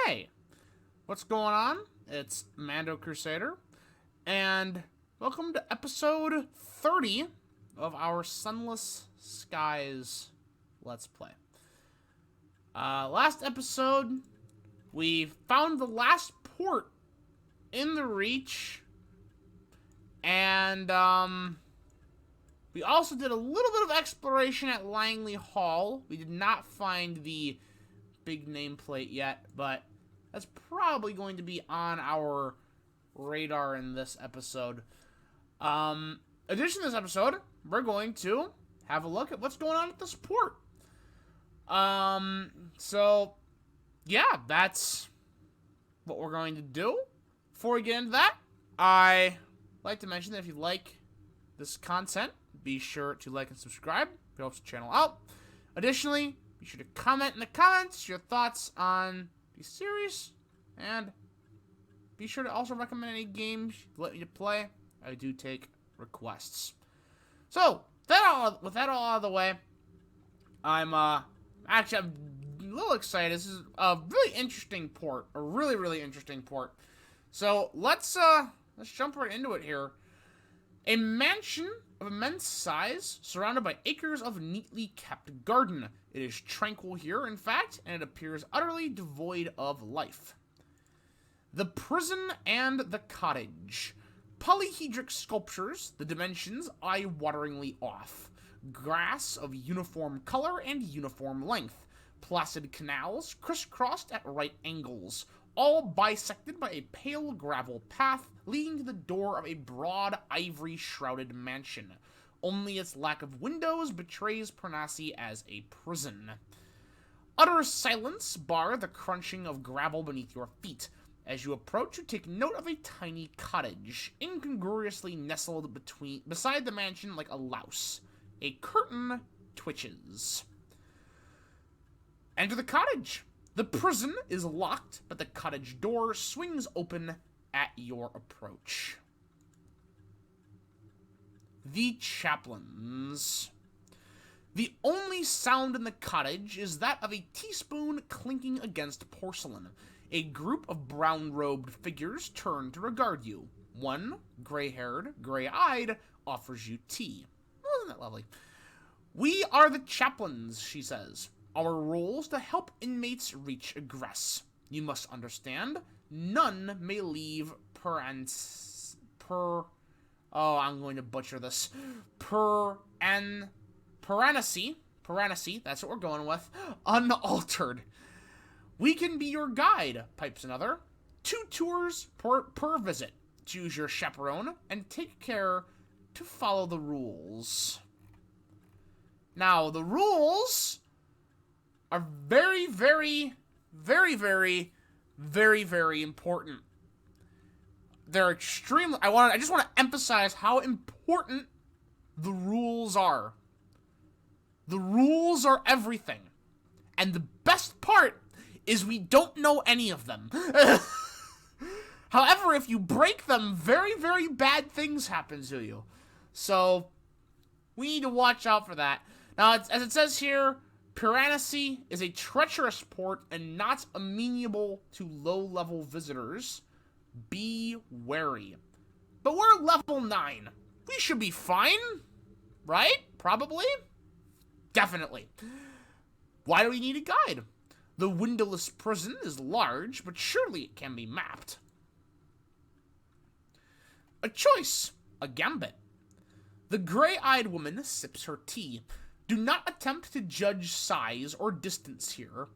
Hey, what's going on? It's Mando Crusader, and welcome to episode 30 of our Sunless Skies Let's Play. Last episode, we found the last port in the Reach, and, we also did a little bit of exploration at Langley Hall. We did not find the big nameplate yet, but that's probably going to be on our radar in this episode. Addition to this episode, we're going to have a look at what's going on at this port. So, yeah, that's what we're going to do. Before we get into that, I like to mention that if you like this content, be sure to like and subscribe. It helps the channel out. Additionally, be sure to comment in the comments your thoughts on the series, and be sure to also recommend any games you let me to play. I do take requests. So, with that all out of the way, I'm a little excited. This is a really interesting port, a really interesting port. So let's jump right into it here. A mansion of immense size, surrounded by acres of neatly kept garden. It is tranquil here, in fact, and it appears utterly devoid of life. The prison and the cottage. Polyhedric sculptures, the dimensions eye-wateringly off. Grass of uniform color and uniform length. Placid canals crisscrossed at right angles, all bisected by a pale gravel path leading to the door of a broad ivory-shrouded mansion. Only its lack of windows betrays Piranesi as a prison. Utter silence bar the crunching of gravel beneath your feet. As you approach, you take note of a tiny cottage, incongruously nestled beside the mansion like a louse. A curtain twitches. Enter the cottage. The prison is locked, but the cottage door swings open at your approach. The chaplains. The only sound in the cottage is that of a teaspoon clinking against porcelain. A group of brown-robed figures turn to regard you. One, gray-haired, gray-eyed, offers you tea. Isn't that lovely? We are the chaplains, she says. Our role is to help inmates reach egress. You must understand, none may leave I'm going to butcher this. Piranesi, that's what we're going with, unaltered. We can be your guide, pipes another. 2 tours per visit. Choose your chaperone and take care to follow the rules. Now, the rules are very important. They're extremely... I just want to emphasize how important the rules are. The rules are everything. And the best part is we don't know any of them. However, if you break them, very bad things happen to you. So, we need to watch out for that. Now, as it says here, Piranesi is a treacherous port and not amenable to low-level visitors. Be wary. But we're level 9. We should be fine, right? Probably? Definitely. Why do we need a guide? The windowless prison is large, but surely it can be mapped. A choice. A gambit. The gray-eyed woman sips her tea. Do not attempt to judge size or distance here.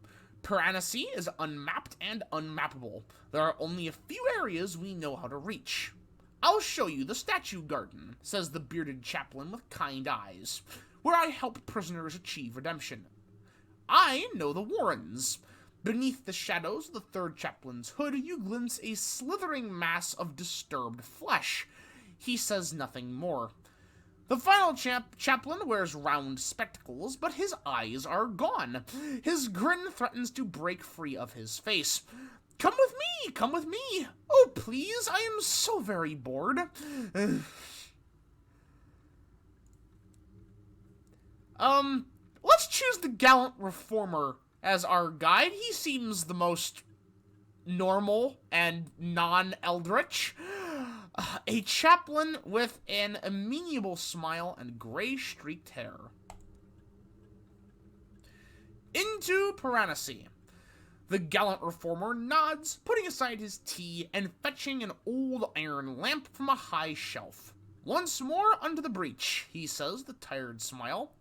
Piranesi is unmapped and unmappable. There are only a few areas we know how to reach. I'll show you the statue garden, says the bearded chaplain with kind eyes, where I help prisoners achieve redemption. I know the Warrens. Beneath the shadows of the third chaplain's hood, you glimpse a slithering mass of disturbed flesh. He says nothing more. The final chaplain wears round spectacles, but his eyes are gone. His grin threatens to break free of his face. Come with me! Come with me! Oh, please, I am so very bored. Let's choose the gallant reformer as our guide. He seems the most normal and non-eldritch. A chaplain with an amenable smile and gray-streaked hair. Into Piranesi. The gallant reformer nods, putting aside his tea and fetching an old iron lamp from a high shelf. Once more unto the breach, he says, the tired smile.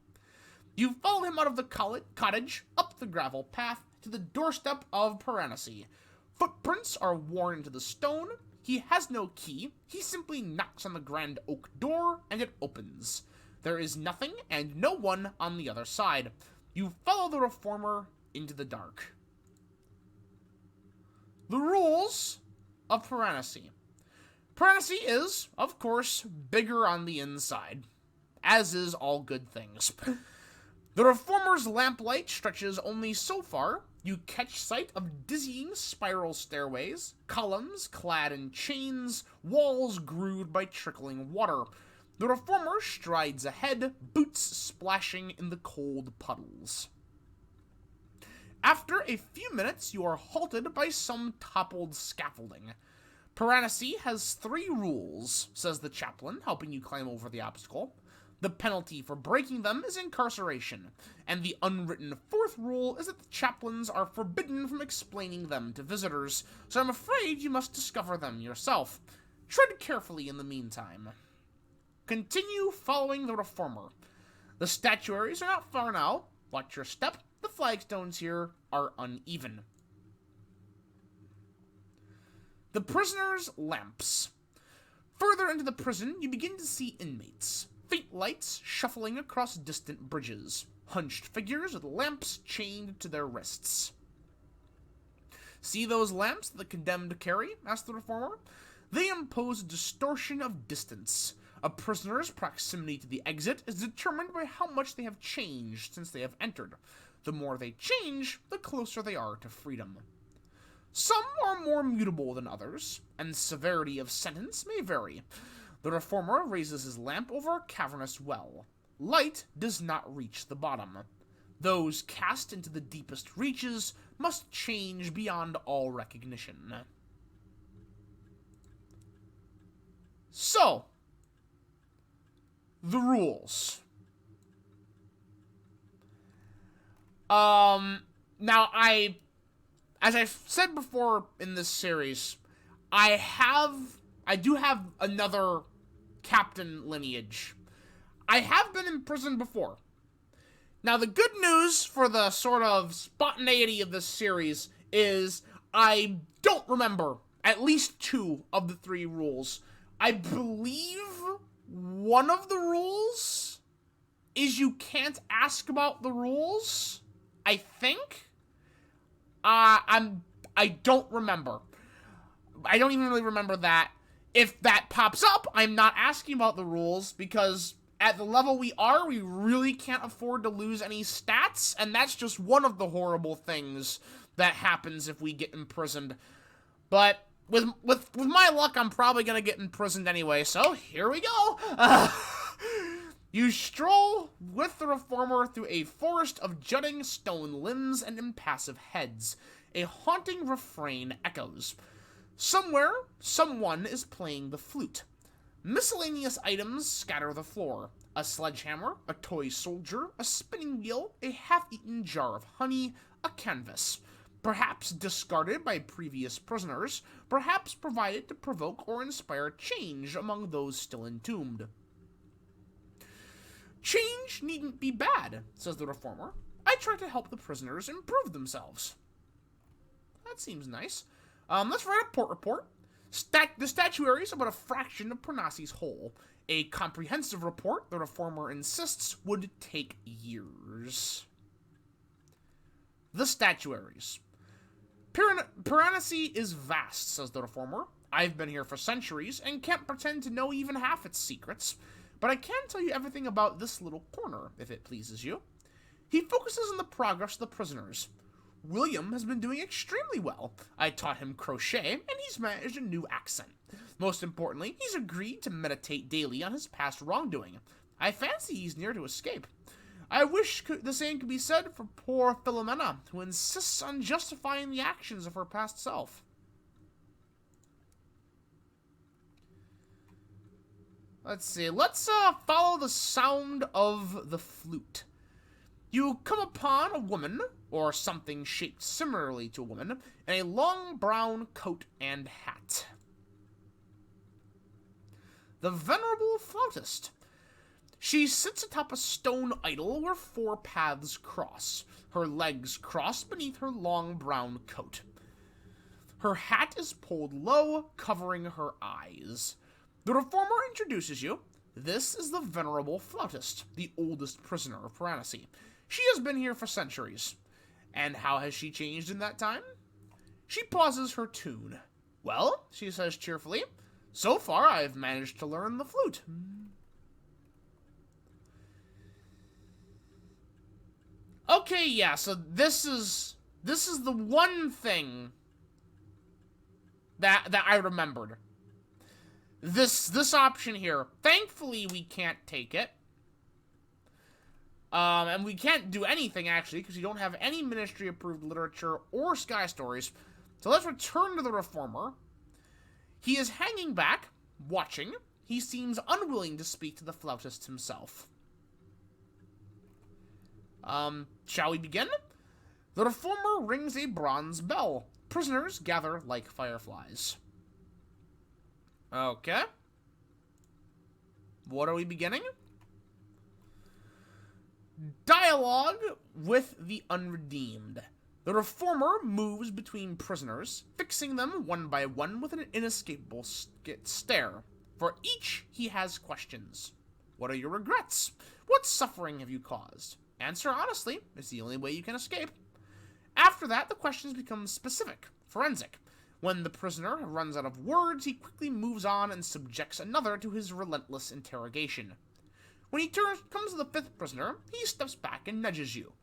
You follow him out of the cottage, up the gravel path, to the doorstep of Piranesi. Footprints are worn into the stone. He has no key. He simply knocks on the grand oak door, and it opens. There is nothing and no one on the other side. You follow the reformer into the dark. The rules of Piranesi. Piranesi is, of course, bigger on the inside, as is all good things. The reformer's lamplight stretches only so far. You catch sight of dizzying spiral stairways, columns clad in chains, walls groomed by trickling water. The reformer strides ahead, boots splashing in the cold puddles. After a few minutes, you are halted by some toppled scaffolding. Piranesi has 3 rules, says the chaplain, helping you climb over the obstacle. The penalty for breaking them is incarceration, and the unwritten 4th rule is that the chaplains are forbidden from explaining them to visitors, so I'm afraid you must discover them yourself. Tread carefully in the meantime. Continue following the reformer. The statuaries are not far now. Watch your step. The flagstones here are uneven. The prisoner's lamps. Further into the prison, you begin to see inmates. Faint lights shuffling across distant bridges. Hunched figures with lamps chained to their wrists. See those lamps that the condemned carry? Asked the reformer. They impose a distortion of distance. A prisoner's proximity to the exit is determined by how much they have changed since they have entered. The more they change, the closer they are to freedom. Some are more mutable than others, and severity of sentence may vary. The reformer raises his lamp over a cavernous well. Light does not reach the bottom. Those cast into the deepest reaches must change beyond all recognition. So, the rules. Now as I've said before in this series, I do have another captain lineage. I have been in prison before. Now, the good news for the sort of spontaneity of this series is I don't remember at least 2 of the 3 rules. I believe one of the rules is you can't ask about the rules, I think. I don't remember. I don't even really remember that. If that pops up, I'm not asking about the rules, because at the level we are, we really can't afford to lose any stats, and that's just one of the horrible things that happens if we get imprisoned. But with my luck, I'm probably gonna get imprisoned anyway, so here we go! You stroll with the reformer through a forest of jutting stone limbs and impassive heads. A haunting refrain echoes. Somewhere, someone is playing the flute. Miscellaneous items scatter the floor. A sledgehammer, a toy soldier, a spinning wheel, a half-eaten jar of honey, a canvas. Perhaps discarded by previous prisoners, perhaps provided to provoke or inspire change among those still entombed. Change needn't be bad, says the reformer. I try to help the prisoners improve themselves. That seems nice. Let's write a port report. The statuary is about a fraction of Piranesi's whole. A comprehensive report, the reformer insists, would take years. The statuaries. Piranesi is vast, says the reformer. I've been here for centuries and can't pretend to know even half its secrets. But I can tell you everything about this little corner, if it pleases you. He focuses on the progress of the prisoners. William has been doing extremely well. I taught him crochet, and he's managed a new accent. Most importantly, he's agreed to meditate daily on his past wrongdoing. I fancy he's near to escape. I wish the same could be said for poor Philomena, who insists on justifying the actions of her past self. Let's see. Let's follow the sound of the flute. You come upon a woman, or something shaped similarly to a woman, in a long brown coat and hat. The venerable flautist. She sits atop a stone idol where 4 paths cross, her legs crossed beneath her long brown coat. Her hat is pulled low, covering her eyes. The reformer introduces you. This is the venerable flautist, the oldest prisoner of Piranesi. She has been here for centuries. And how has she changed in that time? She pauses her tune. Well, she says cheerfully, so far I've managed to learn the flute. Okay, yeah, so this is the one thing that I remembered. This option here. Thankfully, we can't take it. And we can't do anything, actually, because we don't have any ministry-approved literature or sky stories. So let's return to the reformer. He is hanging back, watching. He seems unwilling to speak to the flautist himself. Shall we begin? The reformer rings a bronze bell. Prisoners gather like fireflies. Okay. What are we beginning? Dialogue with the unredeemed. The reformer moves between prisoners, fixing them one by one with an inescapable stare. For each, he has questions. What are your regrets? What suffering have you caused? Answer honestly. It's the only way you can escape. After that, the questions become specific, forensic. When the prisoner runs out of words, he quickly moves on and subjects another to his relentless interrogation. When he comes to the 5th prisoner, he steps back and nudges you.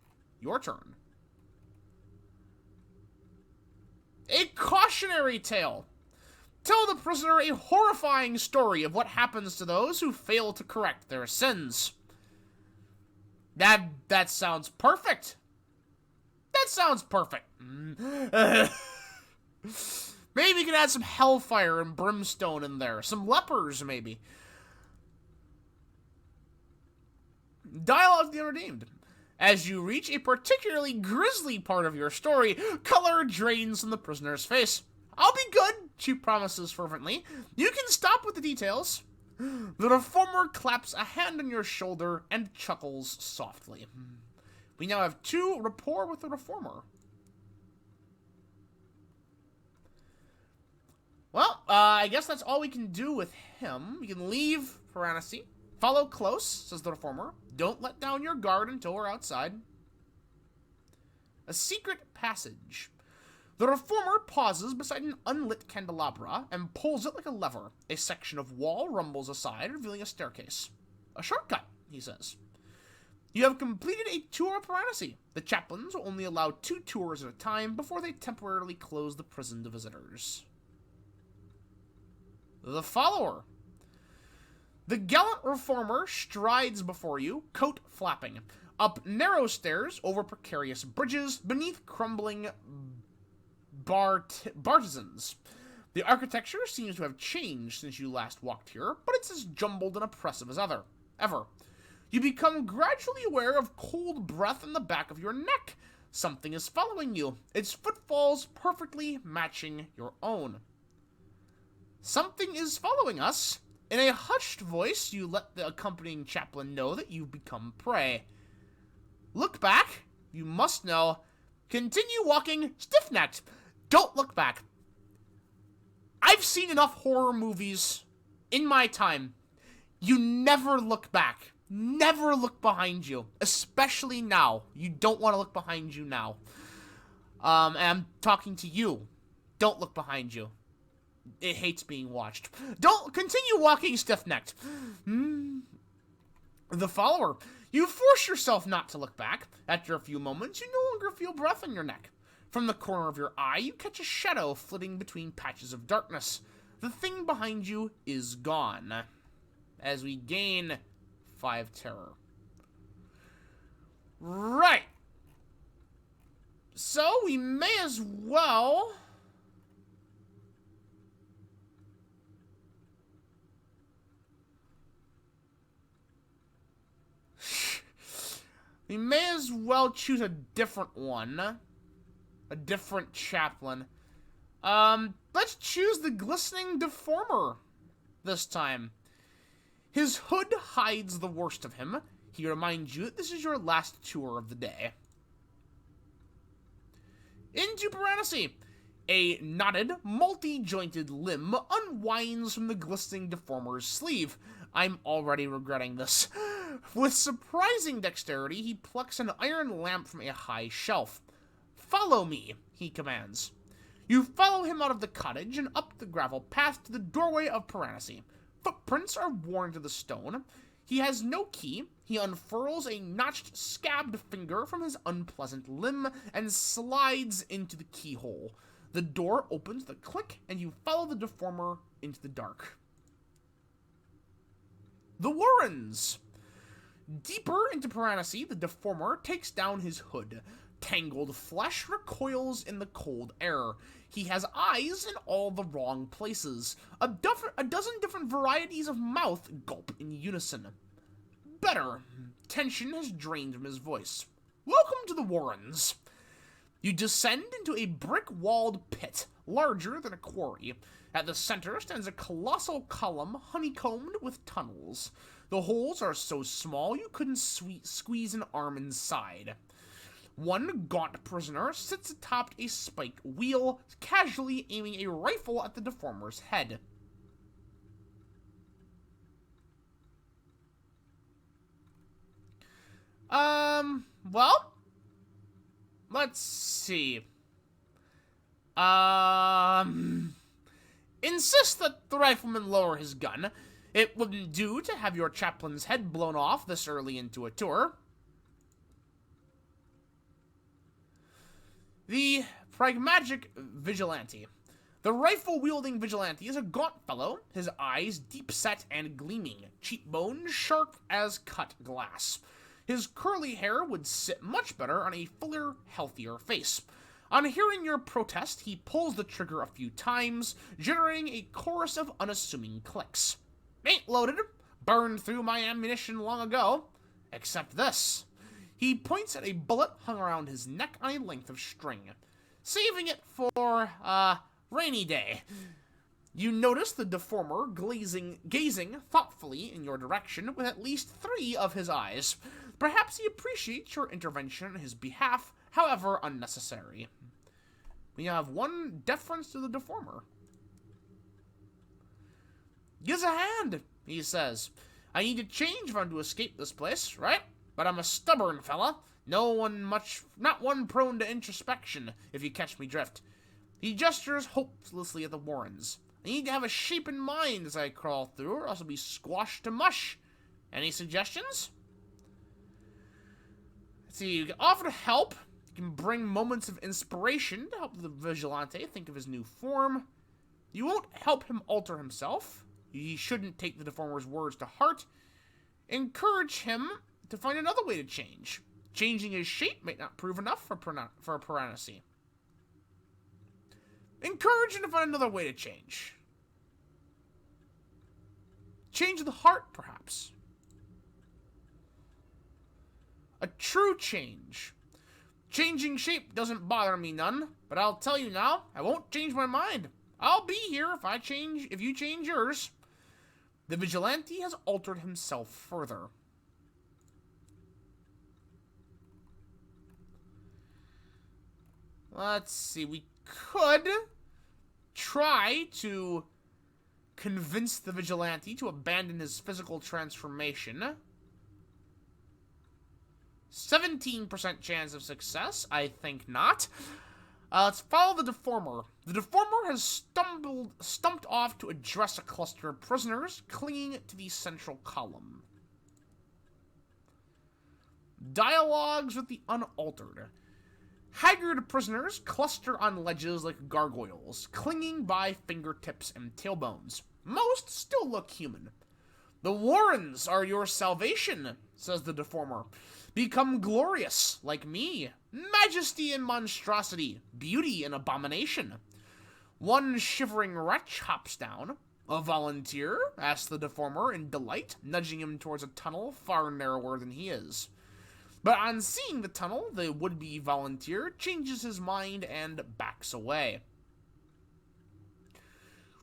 Your turn. A cautionary tale. Tell the prisoner a horrifying story of what happens to those who fail to correct their sins. That sounds perfect. That sounds perfect. Maybe we can add some hellfire and brimstone in there. Some lepers, maybe. Dialogue of the Unredeemed. As you reach a particularly grisly part of your story, color drains from the prisoner's face. I'll be good, she promises fervently. You can stop with the details. The reformer claps a hand on your shoulder and chuckles softly. We now have 2 rapport with the reformer. Well, I guess that's all we can do with him. We can leave Piranesi. Follow close, says the reformer. Don't let down your guard until we're outside. A secret passage. The reformer pauses beside an unlit candelabra and pulls it like a lever. A section of wall rumbles aside, revealing a staircase. A shortcut, he says. You have completed a tour of Piranesi. The chaplains will only allow 2 tours at a time before they temporarily close the prison to visitors. The follower. The gallant reformer strides before you, coat flapping, up narrow stairs, over precarious bridges, beneath crumbling bartizans. The architecture seems to have changed since you last walked here, but it's as jumbled and oppressive as ever. You become gradually aware of cold breath in the back of your neck. Something is following you, its footfalls perfectly matching your own. Something is following us. In a hushed voice, you let the accompanying chaplain know that you've become prey. Look back. You must know. Continue walking stiff-necked. Don't look back. I've seen enough horror movies in my time. You never look back. Never look behind you. Especially now. You don't want to look behind you now. And I'm talking to you. Don't look behind you. It hates being watched. Don't continue walking stiff-necked. The follower. You force yourself not to look back. After a few moments, you no longer feel breath in your neck. From the corner of your eye, you catch a shadow flitting between patches of darkness. The thing behind you is gone. As we gain 5 terror. Right. So, we may as well... We may as well choose a different one. A different chaplain. Let's choose the Glistening Deformer this time. His hood hides the worst of him. He reminds you that this is your last tour of the day. Into Piranesi. A knotted, multi-jointed limb unwinds from the Glistening Deformer's sleeve. I'm already regretting this. With surprising dexterity, he plucks an iron lamp from a high shelf. Follow me, he commands. You follow him out of the cottage and up the gravel path to the doorway of Piranesi. Footprints are worn to the stone. He has no key. He unfurls a notched, scabbed finger from his unpleasant limb and slides into the keyhole. The door opens with a click, and you follow the deformer into the dark. The Warrens! Deeper into Piranesi, the deformer takes down his hood. Tangled flesh recoils in the cold air. He has eyes in all the wrong places. A dozen different varieties of mouth gulp in unison. Better. Tension has drained from his voice. Welcome to the Warrens. You descend into a brick-walled pit, larger than a quarry. At the center stands a colossal column honeycombed with tunnels. The holes are so small you couldn't squeeze an arm inside. One gaunt prisoner sits atop a spike wheel, casually aiming a rifle at the deformer's head. Well, let's see. Insist that the rifleman lower his gun. It wouldn't do to have your chaplain's head blown off this early into a tour. The pragmatic vigilante. The rifle-wielding vigilante is a gaunt fellow, his eyes deep-set and gleaming, cheekbones sharp as cut glass. His curly hair would sit much better on a fuller, healthier face. On hearing your protest, he pulls the trigger a few times, generating a chorus of unassuming clicks. Ain't loaded. Burned through my ammunition long ago. Except this. He points at a bullet hung around his neck on a length of string. Saving it for, rainy day. You notice the deformer gazing thoughtfully in your direction with at least 3 of his eyes. Perhaps he appreciates your intervention on his behalf, however unnecessary. We have 1 deference to the deformer. Gives a hand, he says. I need to change if I'm to escape this place, right? But I'm a stubborn fella. Not one prone to introspection, if you catch me drift. He gestures hopelessly at the Warrens. I need to have a shape in mind as I crawl through, or else I'll be squashed to mush. Any suggestions? Let's see, you can offer to help. You can bring moments of inspiration to help the vigilante think of his new form. You won't help him alter himself. He shouldn't take the deformer's words to heart. Encourage him to find another way to change. Changing his shape might not prove enough for Piranesi. Encourage him to find another way to change. Change the heart, perhaps. A true change. Changing shape doesn't bother me none, but I'll tell you now, I won't change my mind. I'll be here if you change yours. The vigilante has altered himself further. Let's see, we could try to convince the vigilante to abandon his physical transformation. 17% chance of success, I think not. Let's follow the deformer. The deformer has stumped off to address a cluster of prisoners clinging to the central column. Dialogues with the unaltered. Haggard prisoners cluster on ledges like gargoyles, clinging by fingertips and tailbones. Most still look human. The Warrens are your salvation, says the deformer. Become glorious, like me. Majesty and monstrosity, beauty and abomination. One shivering wretch hops down. A volunteer, asks the deformer in delight, nudging him towards a tunnel far narrower than he is. But on seeing the tunnel, the would-be volunteer changes his mind and backs away.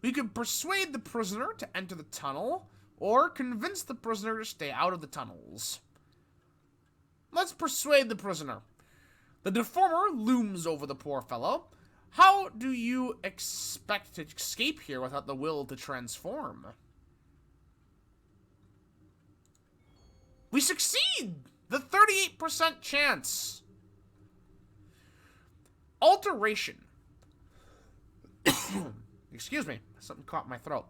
We could persuade the prisoner to enter the tunnel, or convince the prisoner to stay out of the tunnels. Let's persuade the prisoner. The deformer looms over the poor fellow. How do you expect to escape here without the will to transform? We succeed! The 38% chance. Alteration. Excuse me, something caught my throat.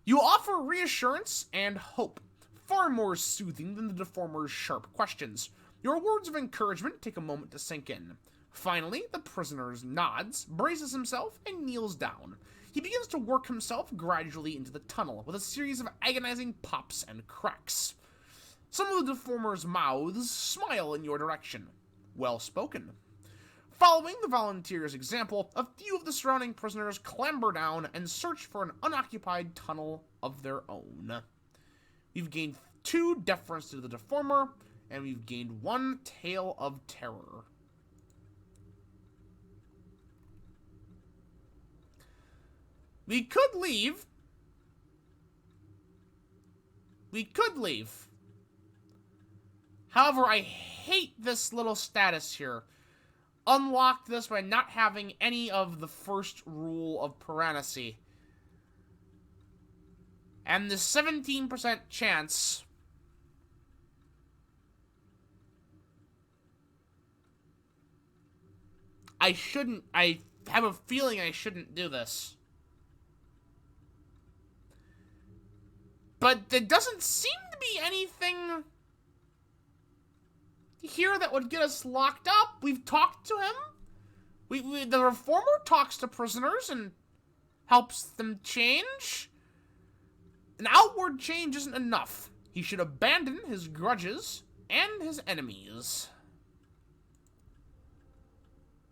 You offer reassurance and hope, far more soothing than the deformer's sharp questions. Your words of encouragement take a moment to sink in. Finally, the prisoner nods, braces himself, and kneels down. He begins to work himself gradually into the tunnel, with a series of agonizing pops and cracks. Some of the deformer's mouths smile in your direction. Well spoken. Following the volunteer's example, a few of the surrounding prisoners clamber down and search for an unoccupied tunnel of their own. We've gained 2 deference to the deformer, and we've gained 1 tale of terror. We could leave. However, I hate this little status here. Unlock this by not having any of the first rule of Piranesi. And the 17% chance... I have a feeling I shouldn't do this. But there doesn't seem to be anything here that would get us locked up. We've talked to him. The reformer talks to prisoners and helps them change. An outward change isn't enough. He should abandon his grudges and his enemies.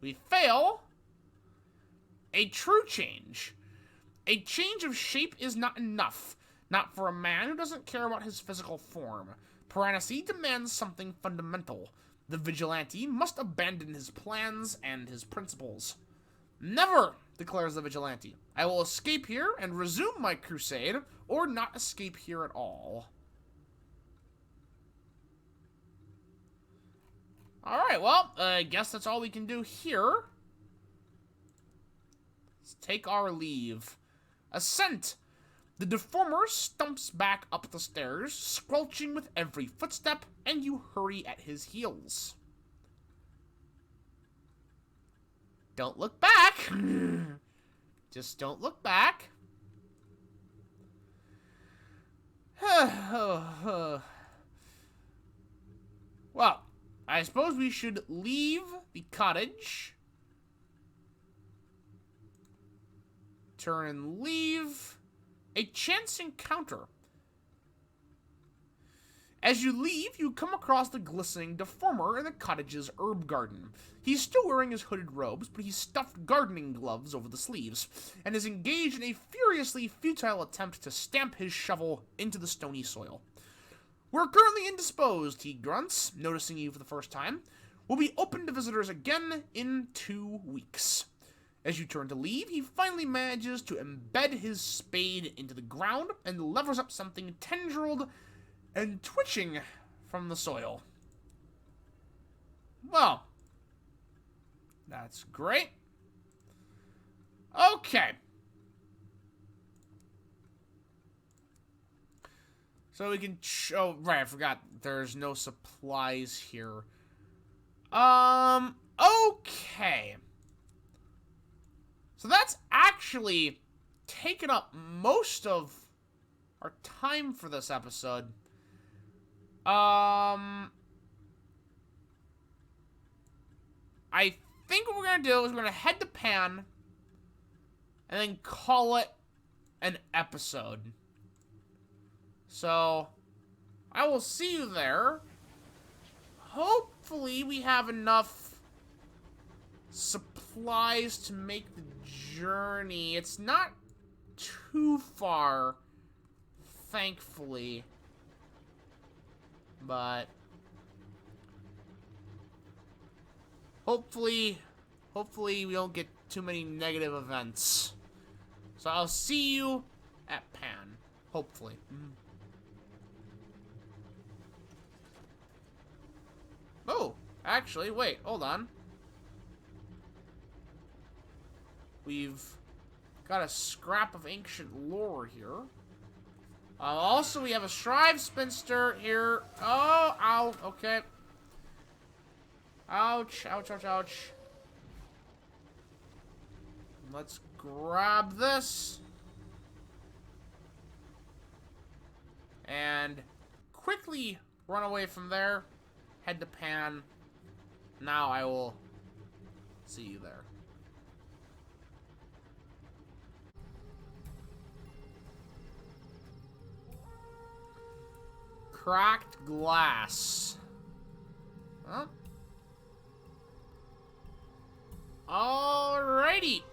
We fail. A true change. A change of shape is not enough. Not for a man who doesn't care about his physical form. Piranesi demands something fundamental. The vigilante must abandon his plans and his principles. Never, declares the vigilante. I will escape here and resume my crusade, or not escape here at all. Alright, well, I guess that's all we can do here. Let's take our leave. Ascent. The deformer stumps back up the stairs, squelching with every footstep, and you hurry at his heels. Don't look back. Just don't look back. Well, I suppose we should leave the cottage. Turn and leave. A chance encounter. As you leave, you come across the glistening deformer in the cottage's herb garden. He's still wearing his hooded robes, but he's stuffed gardening gloves over the sleeves, and is engaged in a furiously futile attempt to stamp his shovel into the stony soil. We're currently indisposed, he grunts, noticing you for the first time. We'll be open to visitors again in 2 weeks. As you turn to leave, he finally manages to embed his spade into the ground and levers up something tendrilled and twitching from the soil. Well, that's great. Okay. So we can... oh, right, I forgot. There's no supplies here. Okay. So that's actually taken up most of our time for this episode. I think what we're going to do is we're going to head to Pan and then call it an episode. So, I will see you there. Hopefully we have enough supplies to make the journey. It's not too far, thankfully. But Hopefully we don't get too many negative events. So I'll see you at Pan. Hopefully. Oh, actually, wait, hold on. We've got a scrap of ancient lore here. Also, we have a Shrive Spinster here. Oh, ow, okay. Ouch, ouch, ouch, ouch. Let's grab this. And quickly run away from there. Head to Pan. Now I will see you there. Cracked glass. Huh? Alrighty.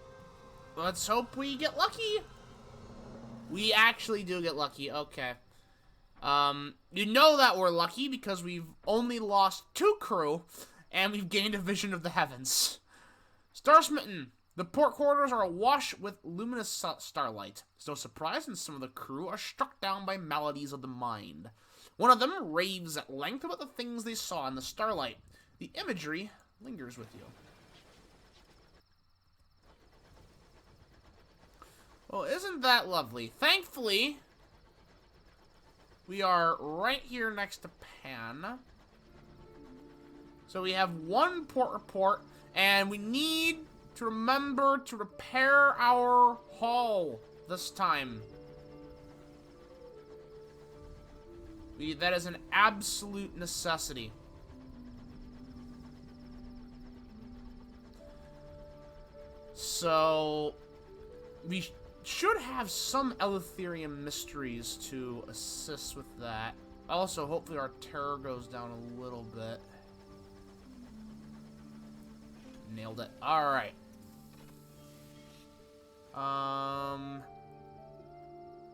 Let's hope we get lucky. We actually do get lucky. Okay. You know that we're lucky because we've only lost 2 crew and we've gained a vision of the heavens. Star Smitten. The port corridors are awash with luminous starlight. It's no surprise that some of the crew are struck down by maladies of the mind. One of them raves at length about the things they saw in the starlight. The imagery lingers with you. Well, isn't that lovely? Thankfully, we are right here next to Pan. So we have 1 port report, and we need to remember to repair our hull this time. That is an absolute necessity. So, we should have some Eleutherium mysteries to assist with that. Also, hopefully our terror goes down a little bit. Nailed it. Alright.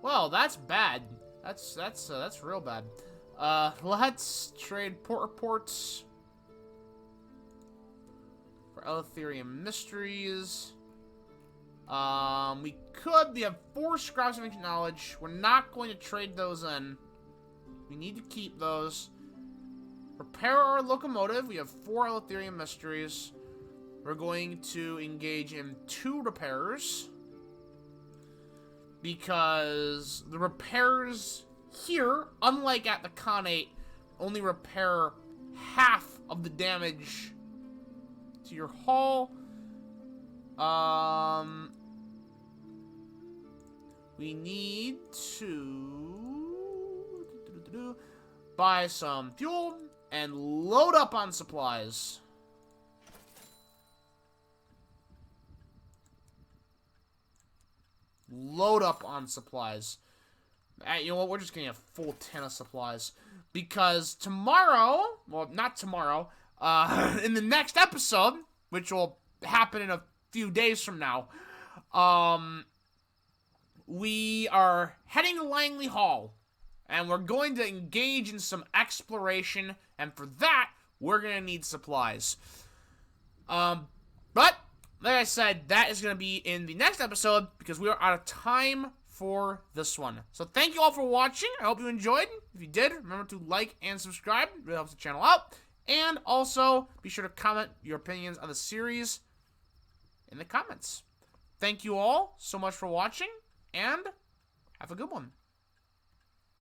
Well, that's bad. That's real bad. Let's trade port reports for Eleutherium mysteries. We have 4 scraps of ancient knowledge. We're not going to trade those in. We need to keep those. Repair our locomotive. We have 4 Eleutherium mysteries. We're going to engage in 2 repairs. Because the repairs here, unlike at the Khanate, only repair half of the damage to your hull. We need to buy some fuel and load up on supplies. Load up on supplies. You know what? We're just getting a full 10 of supplies. Because tomorrow, well, not tomorrow, in the next episode, which will happen in a few days from now, we are heading to Langley Hall. And we're going to engage in some exploration. And for that, we're going to need supplies. But like I said, that is going to be in the next episode because we are out of time for this one. So thank you all for watching. I hope you enjoyed. If you did, remember to like and subscribe. It really helps the channel out. And also, be sure to comment your opinions on the series in the comments. Thank you all so much for watching, and have a good one.